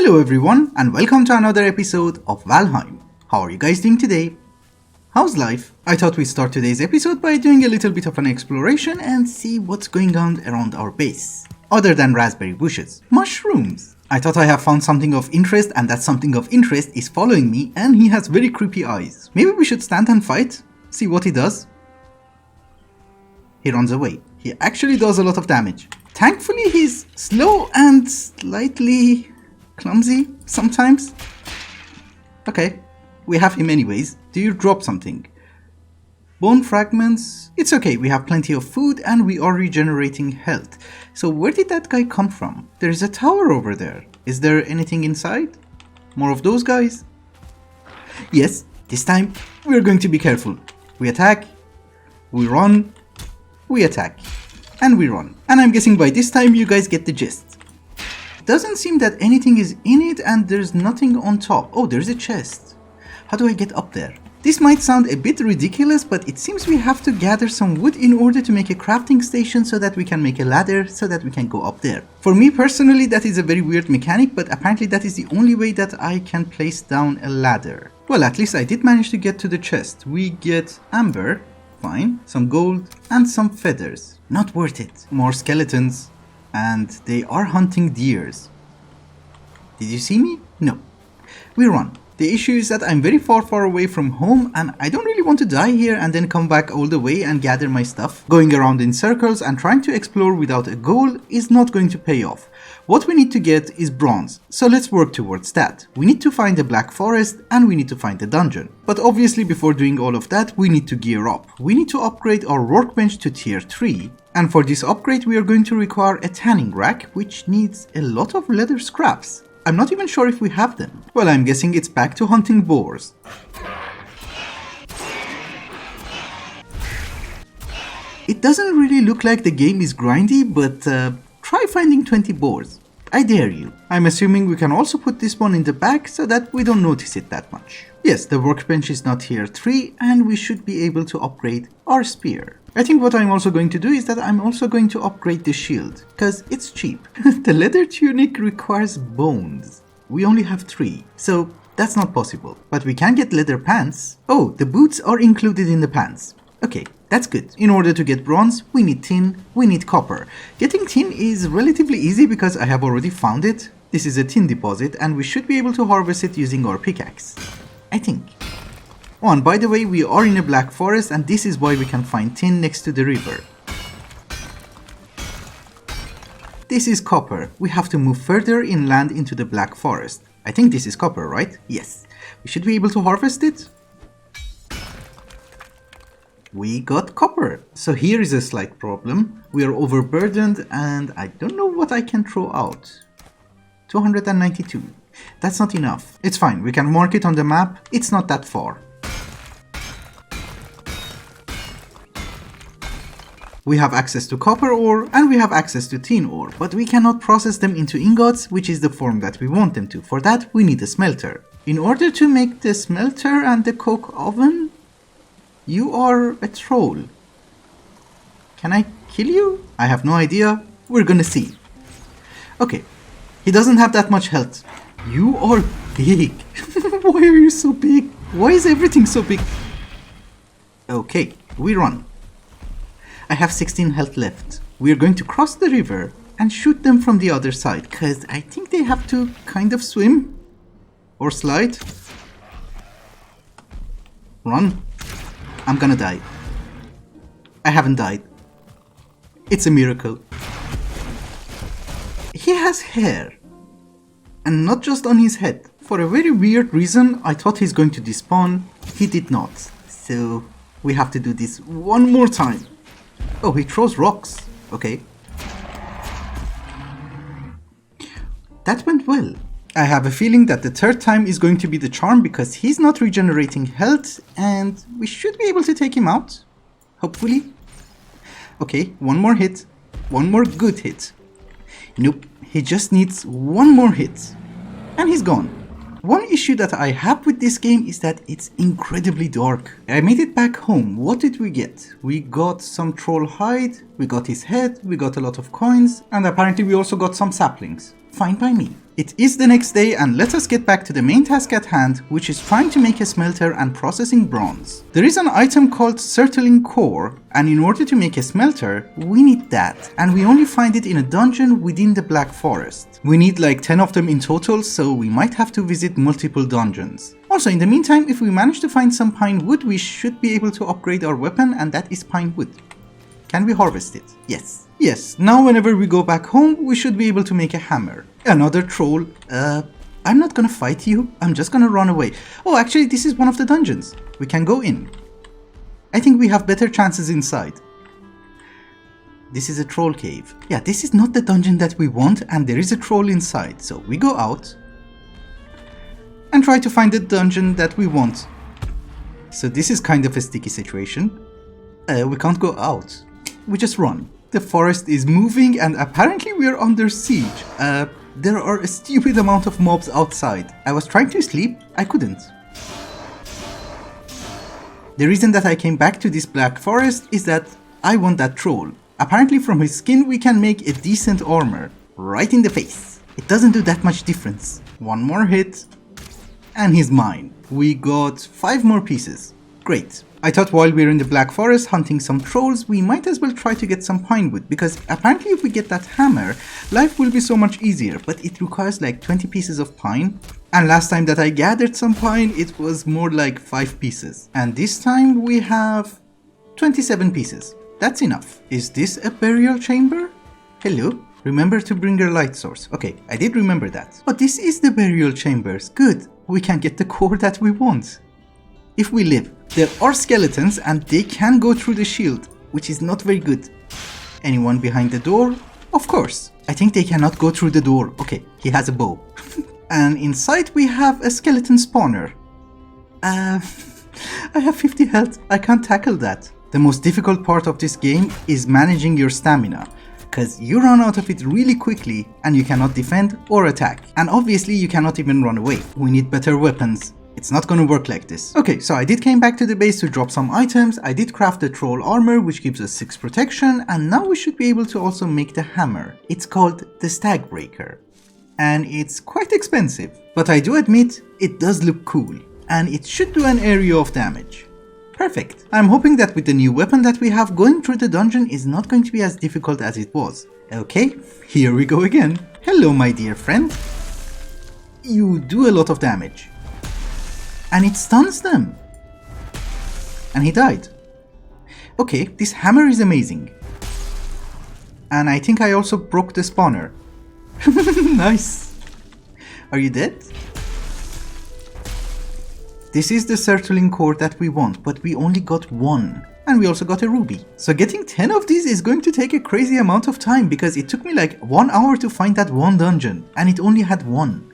Hello everyone and welcome to another episode of Valheim. How are you guys doing today? How's life? I thought we'd start today's episode by doing a little bit of an exploration and see what's going on around our base. Other than raspberry bushes. Mushrooms! I thought I have found something of interest and that something of interest is following me and he has very creepy eyes. Maybe we should stand and fight? See what he does? He runs away. He actually does a lot of damage. Thankfully he's slow and slightly clumsy sometimes. Okay, we have him anyways. Do you drop something? Bone fragments? It's okay, we have plenty of food and we are regenerating health. So where did that guy come from? There is a tower over there. Is there anything inside? More of those guys? Yes, this time we're going to be careful. We attack, we run, we attack, and we run. And I'm guessing by this time you guys get the gist. Doesn't seem that anything is in it and there's nothing on top. Oh, there's a chest. How do I get up there? This might sound a bit ridiculous, but it seems we have to gather some wood in order to make a crafting station so that we can make a ladder so that we can go up there. For me personally, that is a very weird mechanic, but apparently that is the only way that I can place down a ladder. Well, at least I did manage to get to the chest. We get amber, fine, some gold, and some feathers. Not worth it. More skeletons. And they are hunting deers. Did you see me? No. We run. The issue is that I'm very far away from home and I don't really want to die here and then come back all the way and gather my stuff. Going around in circles and trying to explore without a goal is not going to pay off. What we need to get is bronze, so let's work towards that. We need to find the black forest and we need to find the dungeon. But obviously before doing all of that, we need to gear up. We need to upgrade our workbench to tier 3. And for this upgrade we are going to require a tanning rack, which needs a lot of leather scraps. I'm not even sure if we have them. Well, I'm guessing it's back to hunting boars. It doesn't really look like the game is grindy, but try finding 20 boars. I dare you. I'm assuming we can also put this one in the back so that we don't notice it that much. Yes, the workbench is not tier 3 and we should be able to upgrade our spear. I think what I'm also going to do is that I'm also going to upgrade the shield, because it's cheap. The leather tunic requires bones. We only have 3, so that's not possible. But we can get leather pants. Oh, the boots are included in the pants. Okay, that's good. In order to get bronze, we need tin, we need copper. Getting tin is relatively easy because I have already found it. This is a tin deposit and we should be able to harvest it using our pickaxe. I think. Oh, and by the way, we are in a black forest and this is why we can find tin next to the river. This is copper. We have to move further inland into the black forest. I think this is copper, right? Yes. We should be able to harvest it. We got copper. So here is a slight problem. We are overburdened and I don't know what I can throw out. 292. That's not enough. It's fine. We can mark it on the map. It's not that far. We have access to copper ore and we have access to tin ore, but we cannot process them into ingots, which is the form that we want them to. For that, we need a smelter. In order to make the smelter and the coke oven, you are a troll. Can I kill you? I have no idea. We're gonna see. Okay, he doesn't have that much health. You are big. Why are you so big? Why is everything so big? Okay, we run. I have 16 health left. We are going to cross the river and shoot them from the other side, because I think they have to kind of swim or slide. Run. I'm gonna die. I haven't died. It's a miracle. He has hair. And not just on his head. For a very weird reason, I thought he's going to despawn. He did not. So we have to do this one more time. Oh, he throws rocks. Okay. That went well. I have a feeling that the third time is going to be the charm because he's not regenerating health and we should be able to take him out. Hopefully. Okay, one more hit. One more good hit. Nope, he just needs one more hit. And he's gone. One issue that I have with this game is that it's incredibly dark. I made it back home. What did we get? We got some troll hide, we got his head, we got a lot of coins, and apparently we also got some saplings. Fine by me. It is the next day, and let us get back to the main task at hand, which is trying to make a smelter and processing bronze. There is an item called Smelting core, and in order to make a smelter, we need that, and we only find it in a dungeon within the Black Forest. We need like 10 of them in total, so we might have to visit multiple dungeons. Also, in the meantime, if we manage to find some pine wood, we should be able to upgrade our weapon, and that is pine wood. Can we harvest it? Yes. Yes, now whenever we go back home, we should be able to make a hammer. Another troll. I'm not gonna fight you, I'm just gonna run away. Oh, actually, this is one of the dungeons. We can go in. I think we have better chances inside. This is a troll cave. Yeah, this is not the dungeon that we want, and there is a troll inside. So we go out and try to find the dungeon that we want. So this is kind of a sticky situation. We can't go out. We just run. The forest is moving, and apparently we are under siege. There are a stupid amount of mobs outside. I was trying to sleep, I couldn't. The reason that I came back to this Black Forest is that I want that troll. Apparently from his skin we can make a decent armor. Right in the face. It doesn't do that much difference. One more hit, and he's mine. We got 5 more pieces. Great. I thought while we're in the Black Forest hunting some trolls, we might as well try to get some pine wood, because apparently if we get that hammer, life will be so much easier, but it requires like 20 pieces of pine. And last time that I gathered some pine, it was more like 5 pieces. And this time we have 27 pieces. That's enough. Is this a burial chamber? Hello? Remember to bring your light source. Okay, I did remember that. But this is the burial chambers. Good. We can get the core that we want. If we live. There are skeletons and they can go through the shield, which is not very good. Anyone behind the door? Of course. I think they cannot go through the door. Okay, he has a bow. And inside we have a skeleton spawner. I have 50 health. I can't tackle that. The most difficult part of this game is managing your stamina, because you run out of it really quickly and you cannot defend or attack. And obviously you cannot even run away. We need better weapons. It's not gonna work like this. Okay, so I did came back to the base to drop some items. I did craft the troll armor, which gives us 6 protection, and now we should be able to also make the hammer. It's called the Stag Breaker, and it's quite expensive, but I do admit it does look cool, and it should do an area of damage. Perfect. I'm hoping that with the new weapon that we have, going through the dungeon is not going to be as difficult as it was. Okay, here we go again. Hello, my dear friend. You do a lot of damage. And it stuns them. And he died. Okay, this hammer is amazing. And I think I also broke the spawner. Nice. Are you dead? This is the Smelting core that we want, but we only got 1. And we also got a ruby. So getting 10 of these is going to take a crazy amount of time, because it took me like 1 hour to find that one dungeon. And it only had 1.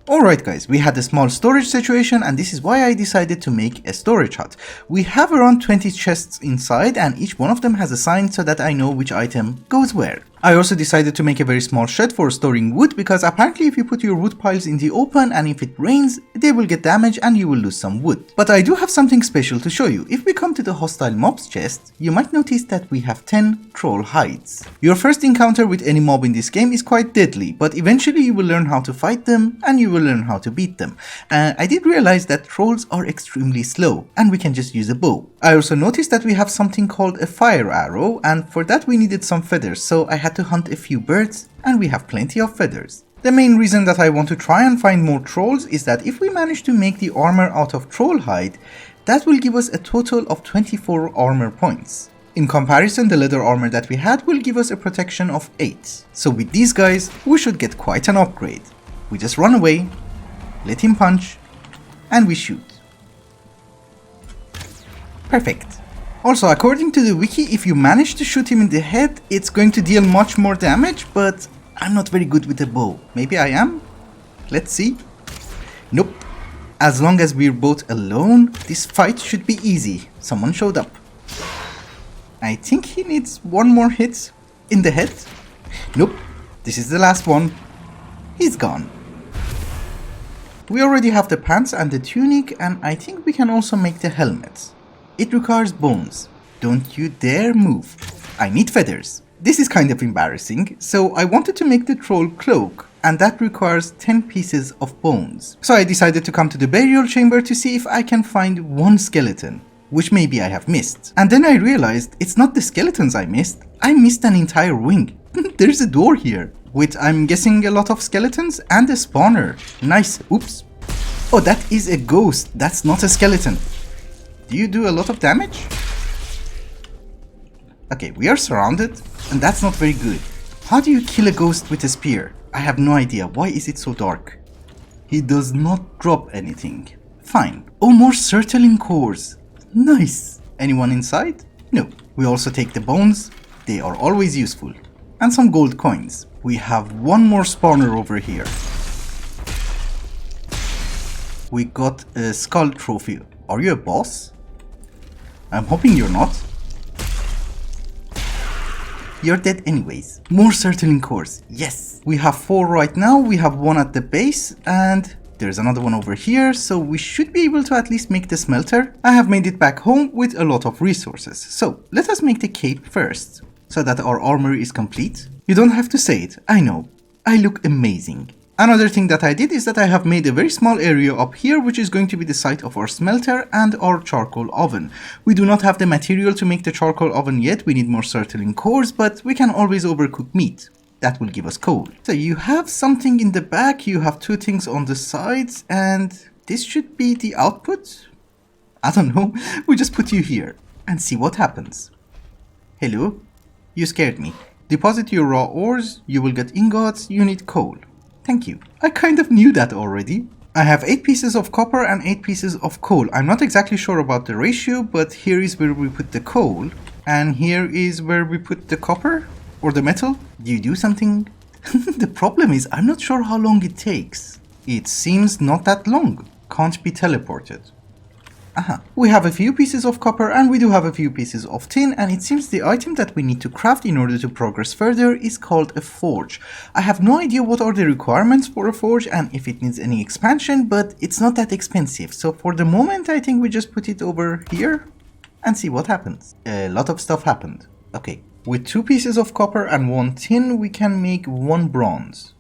Alright guys, we had a small storage situation, and this is why I decided to make a storage hut. We have around 20 chests inside, and each one of them has a sign so that I know which item goes where. I also decided to make a very small shed for storing wood, because apparently if you put your wood piles in the open and if it rains, they will get damaged and you will lose some wood. But I do have something special to show you. If we come to the hostile mobs chest, you might notice that we have 10 troll hides. Your first encounter with any mob in this game is quite deadly, but eventually you will learn how to fight them and you will learn how to beat them. I did realize that trolls are extremely slow and we can just use a bow. I also noticed that we have something called a fire arrow, and for that we needed some feathers, so I had to hunt a few birds, and we have plenty of feathers. The main reason that I want to try and find more trolls is that if we manage to make the armor out of troll hide, that will give us a total of 24 armor points. In comparison, the leather armor that we had will give us a protection of 8. So with these guys, we should get quite an upgrade. We just run away, let him punch, and we shoot. Perfect. Also, according to the wiki, if you manage to shoot him in the head, it's going to deal much more damage, but I'm not very good with a bow. Maybe I am? Let's see. Nope. As long as we're both alone, this fight should be easy. Someone showed up. I think he needs one more hit in the head. Nope, this is the last one. He's gone. We already have the pants and the tunic, and I think we can also make the helmet. It requires bones. Don't you dare move. I need feathers. This is kind of embarrassing, so I wanted to make the troll cloak, and that requires 10 pieces of bones. So I decided to come to the burial chamber to see if I can find one skeleton, which maybe I have missed. And then I realized it's not the skeletons I missed an entire wing. There's a door here, with I'm guessing a lot of skeletons and a spawner. Nice, oops. Oh, that is a ghost, that's not a skeleton. Do you do a lot of damage? Okay, we are surrounded, and that's not very good. How do you kill a ghost with a spear? I have no idea. Why is it so dark? He does not drop anything. Fine. Oh, more Surtling cores. Nice. Anyone inside? No. We also take the bones. They are always useful. And some gold coins. We have one more spawner over here. We got a skull trophy. Are you a boss? I'm hoping you're not. You're dead anyways. More Surtling cores. Yes. We have 4 right now. We have 1 at the base and there's another one over here. So we should be able to at least make the smelter. I have made it back home with a lot of resources. So let us make the cape first so that our armor is complete. You don't have to say it. I know. I look amazing. Another thing that I did is that I have made a very small area up here, which is going to be the site of our smelter and our charcoal oven. We do not have the material to make the charcoal oven yet. We need more Surtling cores, but we can always overcook meat. That will give us coal. So you have something in the back, you have 2 things on the sides, and this should be the output? I don't know. We just put you here and see what happens. Hello? You scared me. Deposit your raw ores, you will get ingots, you need coal. Thank you. I kind of knew that already. I have 8 pieces of copper and 8 pieces of coal. I'm not exactly sure about the ratio, but here is where we put the coal. And here is where we put the copper or the metal. Do you do something? The problem is I'm not sure how long it takes. It seems not that long. Can't be teleported. Aha. We have a few pieces of copper and we do have a few pieces of tin, and it seems the item that we need to craft in order to progress further is called a forge. I have no idea what are the requirements for a forge and if it needs any expansion, but it's not that expensive. So for the moment I think we just put it over here and see what happens. A lot of stuff happened. Okay. With 2 pieces of copper and 1 tin we can make 1 bronze.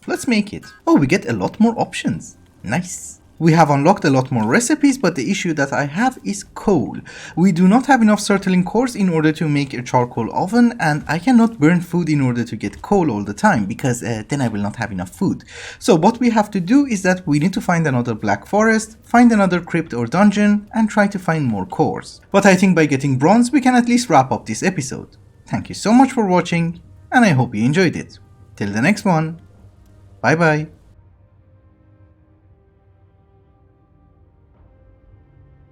Let's make it. Oh, we get a lot more options. Nice. We have unlocked a lot more recipes, but the issue that I have is coal. We do not have enough Surtling cores in order to make a charcoal oven, and I cannot burn food in order to get coal all the time, because then I will not have enough food. So what we have to do is that we need to find another black forest, find another crypt or dungeon, and try to find more cores. But I think by getting bronze we can at least wrap up this episode. Thank you so much for watching, and I hope you enjoyed it. Till the next one, bye bye.